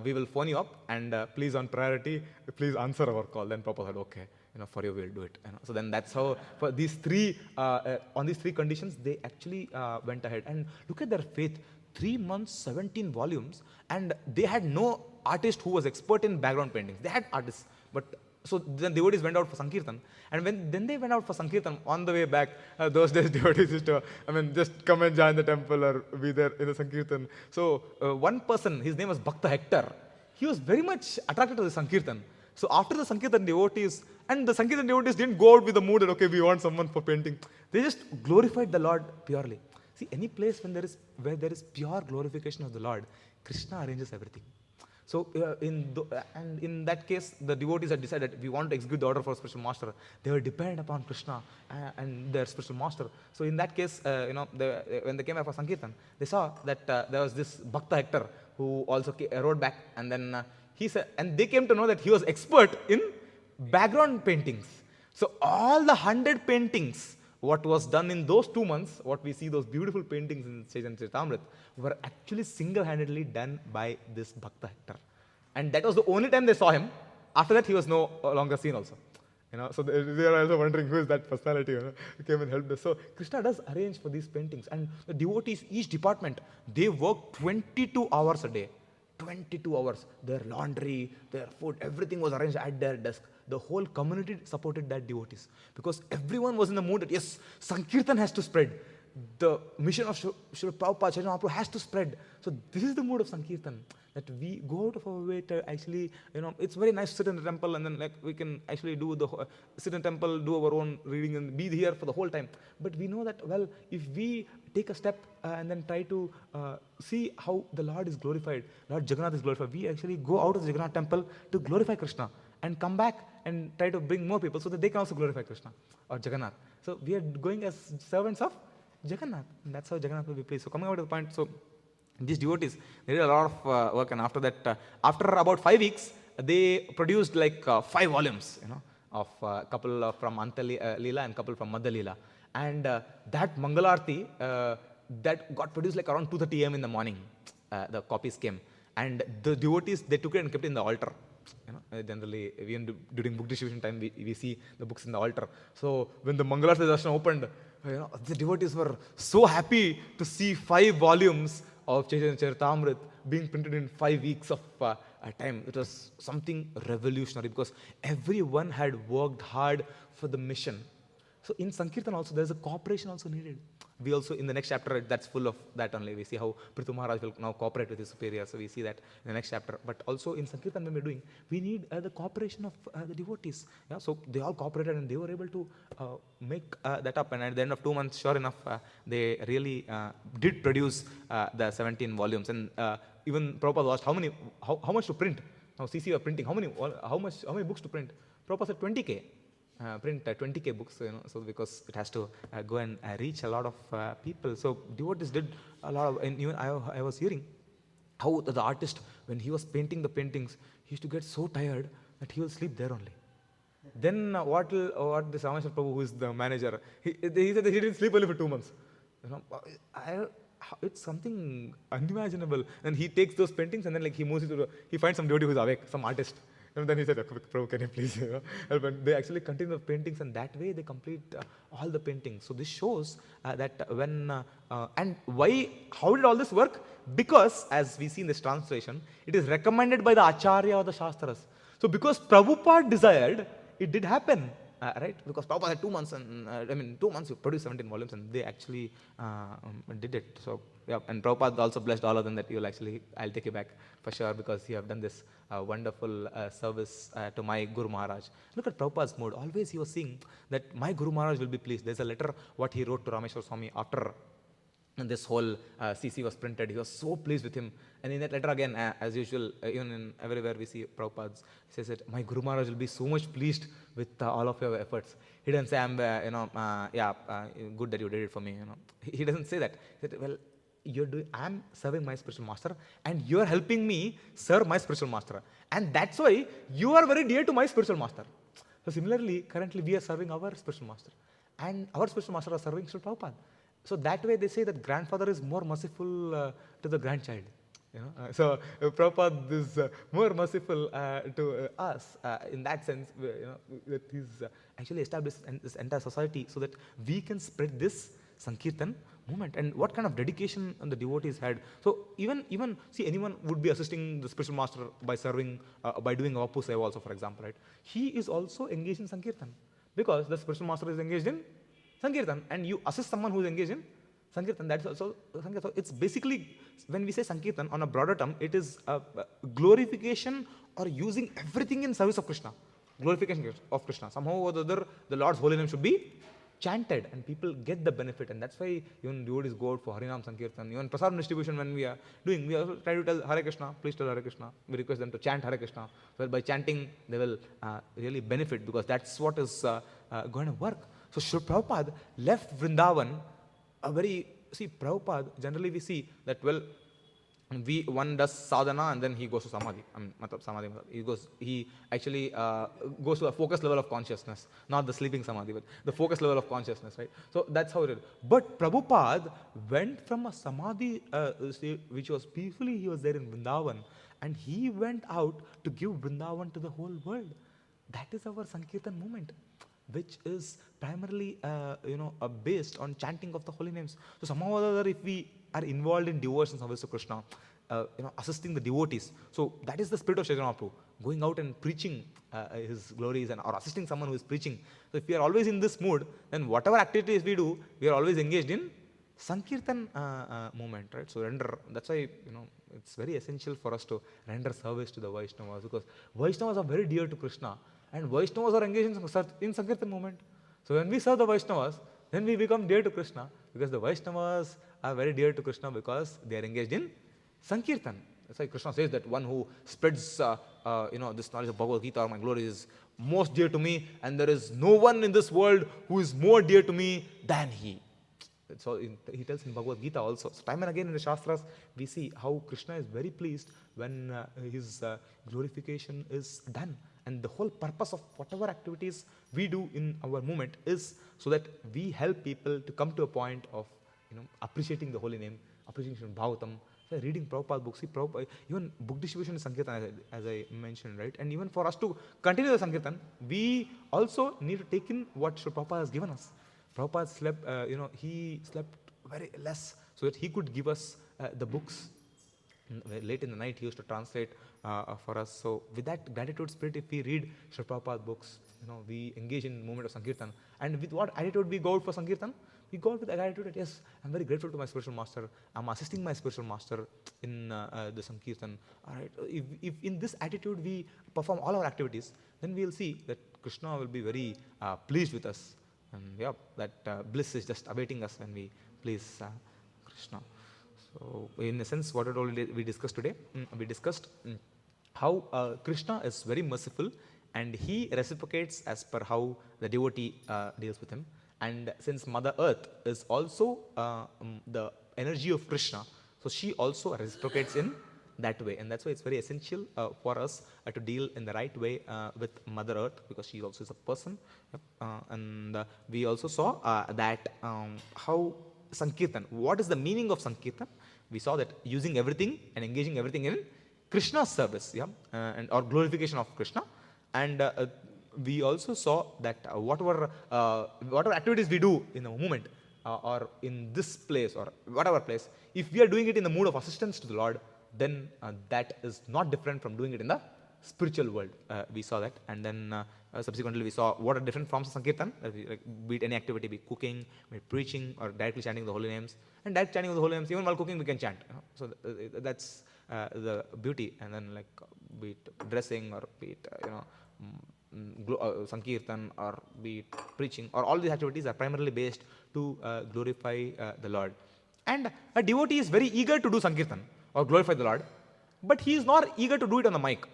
we will phone you up and please on priority, please answer our call. Then Prabhupada said, okay, for you we'll do it. So then that's how, for these 3, on these 3 conditions, they actually went ahead. And look at their faith, 3 months, 17 volumes, and they had no artist who was expert in background paintings. They had artists, but so then devotees went out for Sankirtan. And then they went out for Sankirtan, on the way back, those days devotees used to, just come and join the temple or be there in the Sankirtan. So one person, his name was Bhakta Hector, he was very much attracted to the Sankirtan. So after the Sankirtan devotees, and the Sankirtan devotees didn't go out with the mood that, okay, we want someone for painting. They just glorified the Lord purely. See, any place where there is pure glorification of the Lord, Krishna arranges everything. So in that case, the devotees had decided we want to execute the order for spiritual master. They were dependent upon Krishna and their spiritual master. So in that case, when they came back for Sankirtan, they saw that there was this Bhakta Hector who also rode back, and then he said, and they came to know that he was expert in background paintings. So all the 100 paintings, what was done in those 2 months, what we see, those beautiful paintings in Chaitanya Charitamrita, were actually single-handedly done by this Bhakta Hector. And that was the only time they saw him. After that, he was no longer seen also. So they are also wondering who is that personality who came and helped us. So Krishna does arrange for these paintings. And the devotees, each department, they work 22 hours a day. 22 hours. Their laundry, their food, everything was arranged at their desk. The whole community supported that devotees because everyone was in the mood that, yes, Sankirtan has to spread. The mission of Srila Prabhupada, Chaitanya Mahaprabhu has to spread. So this is the mood of Sankirtan, that we go out of our way to actually, it's very nice to sit in the temple and then we can actually do sit in the temple, do our own reading and be here for the whole time. But we know that, well, if we take a step and then try to see how the Lord is glorified, Lord Jagannath is glorified, we actually go out of the Jagannath temple to glorify Krishna. and come back and try to bring more people so that they can also glorify Krishna or Jagannath. So we are going as servants of Jagannath, and that's how Jagannath will be pleased. So coming out to the point, so these devotees, they did a lot of work, and after that, after about 5 weeks, they produced like 5 volumes, of a couple from Anta Leela and couple from Madhya Leela. And that Mangalarti, that got produced like around 2:30 a.m. in the morning. The copies came, and the devotees, they took it and kept it in the altar. Generally, even during book distribution time, we see the books in the altar. So when the Mangalarti darshan opened, the devotees were so happy to see 5 volumes of Chaitanya Charitamrita being printed in 5 weeks of time. It was something revolutionary because everyone had worked hard for the mission. So in Sankirtan also, there's a cooperation also needed. We also, in the next chapter, that's full of that only. We see how Prithu Maharaj will now cooperate with his superior. So we see that in the next chapter. But also in Sankirtan, when we're doing, we need the cooperation of the devotees. Yeah? So they all cooperated and they were able to make that up. And at the end of 2 months, sure enough, they really did produce the 17 volumes. And even Prabhupada asked how much to print. Now CC were printing. How many books to print? Prabhupada said 20K. Print 20K books, so because it has to go and reach a lot of people. So devotees did a lot of, and even I was hearing how the artist, when he was painting the paintings, he used to get so tired that he will sleep there only. Then what this Rameshwar Prabhu, who is the manager, he said that he didn't sleep only for 2 months. It's something unimaginable. And he takes those paintings and then like he moves it to he finds some devotee who's awake, some artist. And then he said, Prabhu, can you please help? And they actually continue the paintings, and that way they complete all the paintings. So this shows that when, and why, how did all this work? Because, as we see in this translation, it is recommended by the Acharya or the Shastras. So because Prabhupada desired, it did happen. Right? Because Prabhupada had 2 months, and 2 months you produced 17 volumes, and they actually did it. So, yeah, and Prabhupada also blessed all of them that I'll take you back for sure because you have done this wonderful service to my Guru Maharaj. Look at Prabhupada's mood. Always he was seeing that my Guru Maharaj will be pleased. There's a letter what he wrote to Rameshwar Swami after this whole CC was printed. He was so pleased with him. And in that letter again, as usual, even in everywhere we see Prabhupada's, he says that my Guru Maharaj will be so much pleased with all of your efforts. He doesn't say, good that you did it for me. He doesn't say that. He said, well, I'm serving my spiritual master and you're helping me serve my spiritual master. And that's why you are very dear to my spiritual master. So similarly, currently we are serving our spiritual master. And our spiritual master are serving Srila Prabhupada. So that way they say that grandfather is more merciful to the grandchild. So Prabhupada is more merciful to us in that sense, that he's actually established this entire society so that we can spread this Sankirtan movement. And what kind of dedication the devotees had. So even see, anyone would be assisting the spiritual master by serving, by doing Vapu Seva also, for example, right? He is also engaged in Sankirtan because the spiritual master is engaged in Sankirtan, and you assist someone who is engaged in Sankirtan. That's also Sankirtan. So it's basically, when we say Sankirtan on a broader term, it is a glorification or using everything in service of Krishna. Glorification of Krishna. Somehow or the other, the Lord's holy name should be chanted and people get the benefit. And that's why even devotees go out for Harinam Sankirtan. Even Prasadam distribution when we are doing, we also try to tell Hare Krishna, please tell Hare Krishna. We request them to chant Hare Krishna. So by chanting, they will really benefit because that's what is going to work. So Srila Prabhupada left Vrindavan Prabhupada, generally we see that, well, one does sadhana and then he goes to samadhi. He actually goes to a focused level of consciousness, not the sleeping samadhi, but the focused level of consciousness, right? So that's how it is. But Prabhupada went from a samadhi, which was peacefully, he was there in Vrindavan, and he went out to give Vrindavan to the whole world. That is our Sankirtan movement, which is primarily, based on chanting of the holy names. So somehow or other, if we are involved in devotion service to Krishna, assisting the devotees. So that is the spirit of Chaitanya Mahaprabhu, going out and preaching his glories or assisting someone who is preaching. So if we are always in this mood, then whatever activities we do, we are always engaged in Sankirtan movement, right? So that's why, it's very essential for us to render service to the Vaishnavas, because Vaishnavas are very dear to Krishna and Vaishnavas are engaged in Sankirtan movement. So when we serve the Vaishnavas, then we become dear to Krishna, because the Vaishnavas are very dear to Krishna because they are engaged in Sankirtan. That's why Krishna says that one who spreads this knowledge of Bhagavad Gita or my glory is most dear to me, and there is no one in this world who is more dear to me than he. So he tells in Bhagavad Gita also. So time and again in the Shastras, we see how Krishna is very pleased when his glorification is done. And the whole purpose of whatever activities we do in our movement is so that we help people to come to a point of appreciating the holy name, appreciating Bhagavatam. So reading Prabhupada books, see Prabhupada, even book distribution is Sankirtan, as I mentioned, right? And even for us to continue the Sankirtan, we also need to take in what Srila Prabhupada has given us. Prabhupada slept, he slept very less so that he could give us the books. Late in the night, he used to translate for us. So with that gratitude spirit, if we read Srila Prabhupada books, we engage in movement of Sankirtan. And with what attitude we go out for Sankirtan? We go out with a gratitude that, yes, I'm very grateful to my spiritual master. I'm assisting my spiritual master in the Sankirtan. All right. If in this attitude we perform all our activities, then we'll see that Krishna will be very pleased with us. And yeah, that bliss is just awaiting us when we please Krishna. So in a sense, what we discussed today, we discussed how Krishna is very merciful and he reciprocates as per how the devotee deals with him. And since Mother Earth is also the energy of Krishna, so she also reciprocates in that way. And that's why it's very essential for us to deal in the right way with Mother Earth, because she also is a person. And we also saw that how Sankirtan, what is the meaning of Sankirtan? We saw that using everything and engaging everything in Krishna's service, or glorification of Krishna. And we also saw that whatever activities we do in the movement or in this place or whatever place, if we are doing it in the mood of assistance to the Lord, then that is not different from doing it in the spiritual world. We saw that. And then subsequently we saw what are different forms of Sankirtan, be it any activity, be it cooking, be it preaching, or directly chanting the holy names. And direct chanting of the holy names, even while cooking we can chant. So that's the beauty. And then be it dressing or be it Sankirtan or be it preaching, or all these activities are primarily based to glorify the Lord. And a devotee is very eager to do Sankirtan or glorify the Lord, but he is not eager to do it on the mic.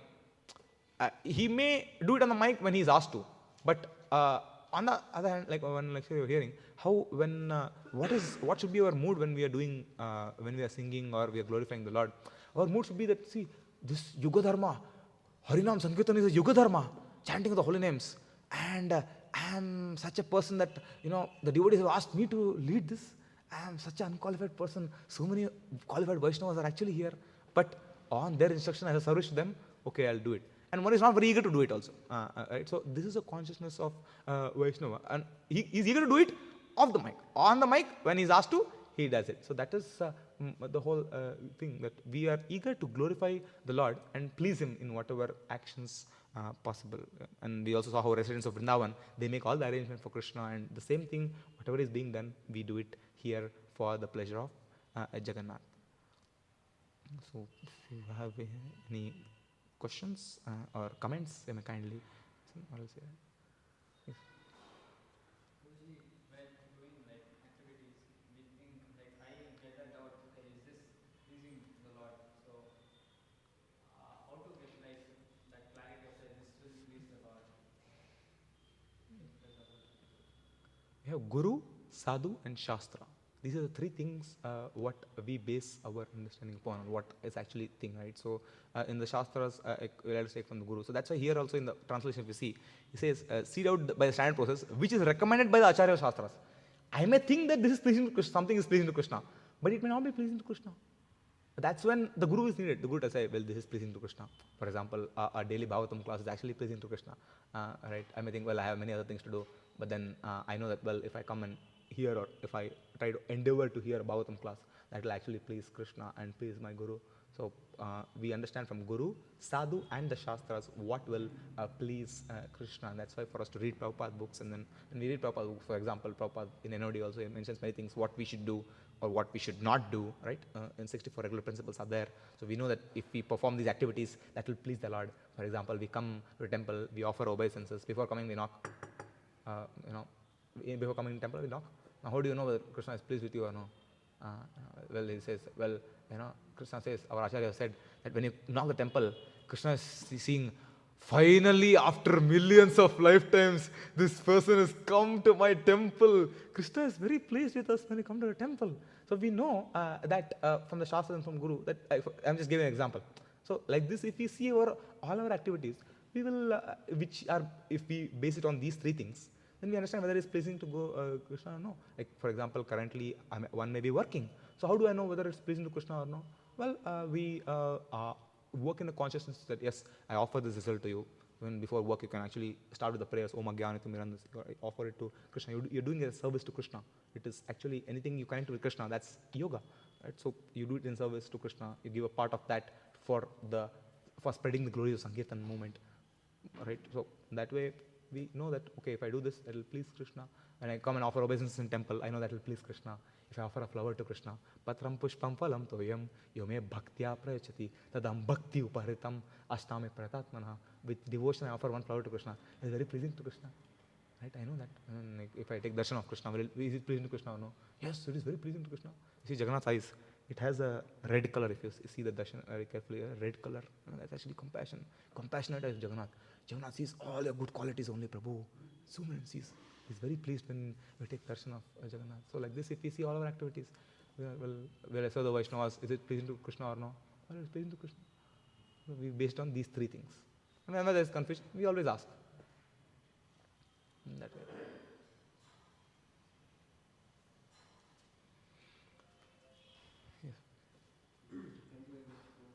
He may do it on the mic when he is asked to, but on the other hand, when you're hearing how what should be our mood when we are doing when we are singing or we are glorifying the Lord. Our mood should be that, see, this Yuga Dharma, Harinam Sankirtan is a Yuga Dharma, chanting of the holy names, and I am such a person that the devotees have asked me to lead this. I am such an unqualified person. So many qualified Vaishnavas are actually here, but on their instruction as a service to them, okay, I'll do it. And one is not very eager to do it also. Right? So this is a consciousness of Vaishnava, and he is eager to do it off the mic. On the mic, when he's asked to, he does it. So that is the whole thing, that we are eager to glorify the Lord and please him in whatever actions possible. And we also saw how residents of Vrindavan, they make all the arrangement for Krishna, and the same thing, whatever is being done, we do it here for the pleasure of Jagannath. So if you have any questions or comments, you may kindly or else, yes. When doing activities, we think I get that doubt, okay, is this pleasing the Lord? So how to get that clarity of this will please the Lord? We have Guru, Sadhu and Shastra. These are the three things what we base our understanding upon, what is actually thing, right? So in the Shastras, we'll take from the Guru. So that's why here also in the translation we see, he says, seed out by the standard process, which is recommended by the Acharya Shastras. I may think that this is pleasing to Krishna, something is pleasing to Krishna, but it may not be pleasing to Krishna. That's when the Guru is needed. The Guru does say, well, this is pleasing to Krishna. For example, our daily Bhagavatam class is actually pleasing to Krishna. Right? I may think, well, I have many other things to do, but then I know that, well, if I come and hear, or if I try to endeavor to hear a Bhagavatam class, that will actually please Krishna and please my Guru. So we understand from Guru, Sadhu and the Shastras what will please Krishna. And that's why for us to read Prabhupada books, and then when we read Prabhupada books, for example, Prabhupada in NOD also mentions many things, what we should do or what we should not do, right? In 64 regular principles are there. So we know that if we perform these activities, that will please the Lord. For example, we come to a temple, we offer obeisances. Before coming, we knock. Before coming to temple, we knock. Now, how do you know whether Krishna is pleased with you or no? Well, he says, well, Krishna says, our Acharya said that when you knock the temple, Krishna is seeing, finally, after millions of lifetimes, this person has come to my temple. Krishna is very pleased with us when we come to the temple. So we know that from the Shastras and from Guru, that I'm just giving an example. So like this, if we see all our activities, we will, which are, if we base it on these three things, then we understand whether it's pleasing to go Krishna or no. Like for example, currently one may be working. So how do I know whether it's pleasing to Krishna or no? Well, we work in the consciousness that yes, I offer this result to you. When before work, you can actually start with the prayers, Om Agyanati Mirandasi, offer it to Krishna. You're doing a service to Krishna. It is actually anything you connect with Krishna, that's yoga. Right? So you do it in service to Krishna. You give a part of that for spreading the glory of Sankirtan movement. Right? So that way we know that, okay, if I do this, that will please Krishna. When I come and offer obeisance in temple, I know that will please Krishna. If I offer a flower to Krishna, patram pushpam phalam toyam yome bhaktya prayachati tadam bhakti upahritam ashtame pratatmana. With devotion, I offer one flower to Krishna. It is very pleasing to Krishna. Right? I know that. And like, if I take darshan of Krishna, is it pleasing to Krishna or no? Yes, it is very pleasing to Krishna. You see Jagannath's eyes, it has a red color. If you see the darshan very carefully, a red color. That's actually compassion. Compassionate as Jagannath. Jagannath sees all your good qualities only, Prabhu. Zoom in and sees. He's very pleased when we take darshan of Jagannath. So like this, if we see all our activities, where I saw the Vaishnavas, is it pleasing to Krishna or no? Well, it's pleasing to Krishna. We based on these three things. And whenever there is confusion, we always ask. In that way. Yes. Thank you very much for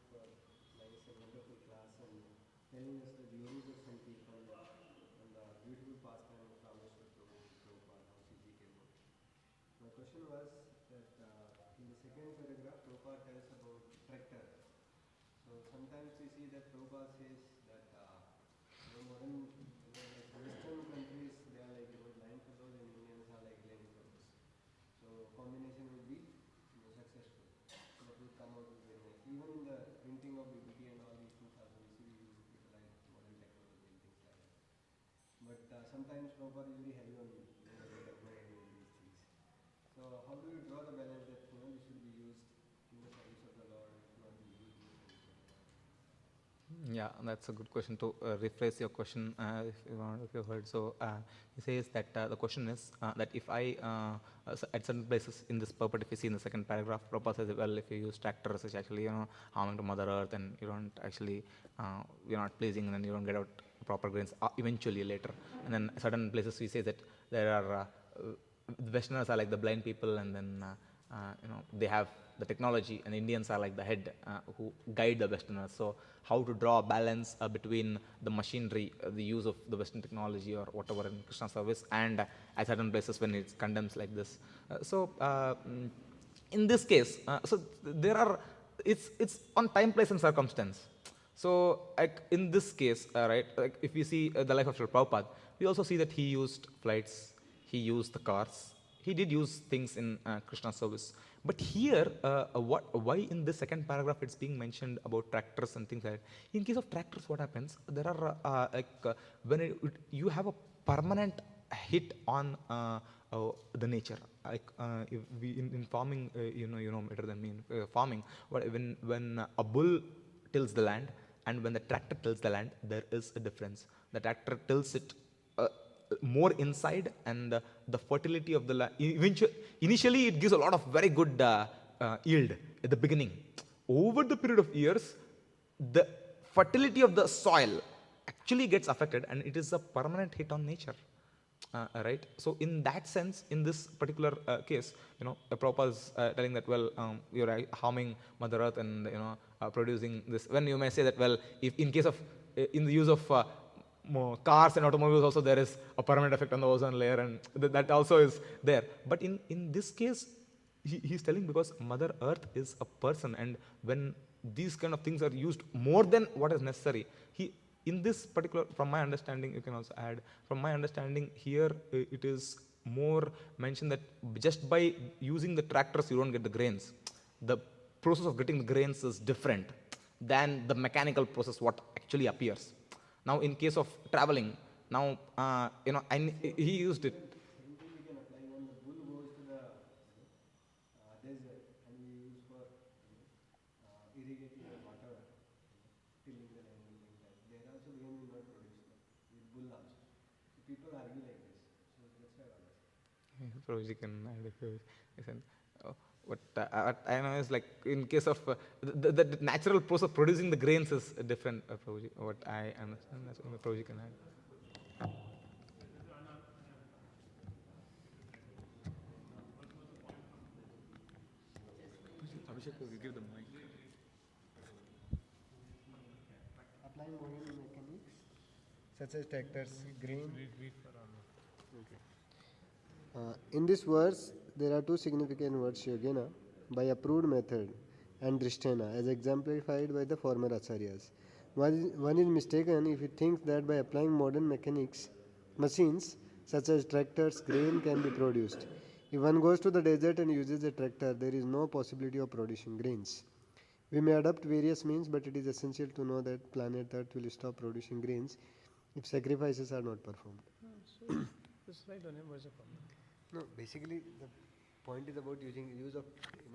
nice and wonderful class and telling us the glories of Sankirtan and the beautiful pastime of Rameshwar Prabhupada, how CG came out. My question was that in the second paragraph, Prabhupada tells about tractor. So sometimes we see that Prabhupada says that modern, like Western countries, they are like line furrows and Indians are like lane furrows. So combination would be successful. That will come out with very nice. Even in the printing of BBT and all these things also we utilize modern technology and things like that. But sometimes Prabhupada is very heavy on technology and these things. So how do you draw the balance that this should be used in the service of the Lord, not be used in the service of the Lord? Yeah, that's a good question. To rephrase your question, if you heard. So he says that the question is that if I, at certain places in this purport, if you see in the second paragraph, Prabhupada says, well, if you use tractors, it's actually harming to Mother Earth, and you don't actually, you're not pleasing, and then you don't get out proper grains eventually later. And then certain places we say that there are the Westerners are like the blind people, and then they have the technology, and Indians are like the head who guide the Westerners. So how to draw a balance between the machinery, the use of the Western technology or whatever in Krishna service, and at certain places when it condemns like this. In this case, so there are, it's on time, place, and circumstance. So like in this case, right, like if we see the life of Srila Prabhupada, we also see that he used flights, he used the cars, he did use things in Krishna service. But here, why in this second paragraph it's being mentioned about tractors and things like that? In case of tractors, what happens? There are when you have a permanent hit on the nature. Like if we in farming, you know better than me. In farming, when a bull tills the land and when the tractor tills the land, there is a difference. The tractor tills it more inside, and the fertility of the land, initially it gives a lot of very good yield at the beginning. Over the period of years, the fertility of the soil actually gets affected, and it is a permanent hit on nature. Right? So in that sense, in this particular case, Prabhupada is telling that, well, you're harming Mother Earth and producing this. When you may say that, well, if in case of in the use of cars and automobiles also, there is a permanent effect on the ozone layer, and that also is there. But in this case, he's telling because Mother Earth is a person, and when these kind of things are used more than what is necessary, in this particular, from my understanding, you can also add, from my understanding here, it is more mentioned that just by using the tractors, you don't get the grains. The process of getting the grains is different than the mechanical process, what actually appears. Now, in case of traveling, now, he used it. Same thing we can apply when the bull goes to the desert and we use for irrigating the water, tilling the land. Prabhuji can add if you listen. What I know is like in case of the natural process of producing the grains is different, Prabhuji. What I understand, that's what Prabhuji can add. Abhishek, will give the mic. Applying modern mechanics such as tractors, grain. In this verse, there are two significant words yogena by approved method and drishtena as exemplified by the former acharyas. One is mistaken if he thinks that by applying modern machines such as tractors, grain can be produced. If one goes to the desert and uses a tractor, there is no possibility of producing grains. We may adopt various means, but it is essential to know that planet Earth will stop producing grains if sacrifices are not performed. Just right on him, what's the problem? No, basically the point is about use of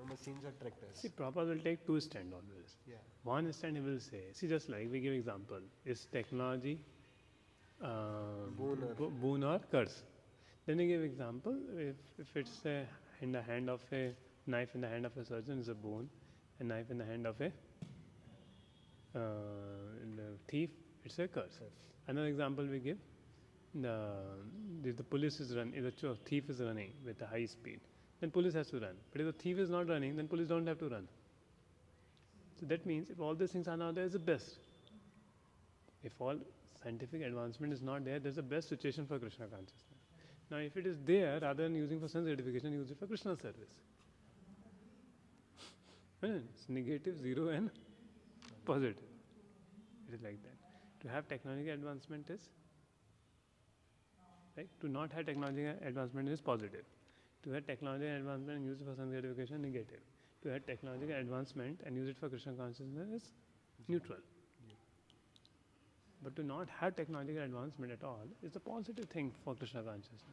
machines or tractors. See, Prabhupada will take two stand always. Yeah. One stand he will say, see, just like we give example, is technology boon or curse? Then we give example, if it's in the hand of a knife in the hand of a surgeon is a boon, a knife in the hand of a thief, it's a curse. Another example we give, the police is running, if the thief is running with a high speed, then police has to run. But if the thief is not running, then police don't have to run. So that means if all these things are not there, it's the best. If all scientific advancement is not there, there's the best situation for Krishna consciousness. Now if it is there, rather than using for sense gratification, use it for Krishna service. It's negative, zero and positive. It is like that. To have technological advancement is right. To not have technological advancement is positive. To have technological advancement and use it for sense gratification, negative. To have technological advancement and use it for Krishna consciousness is neutral. But to not have technological advancement at all is a positive thing for Krishna consciousness.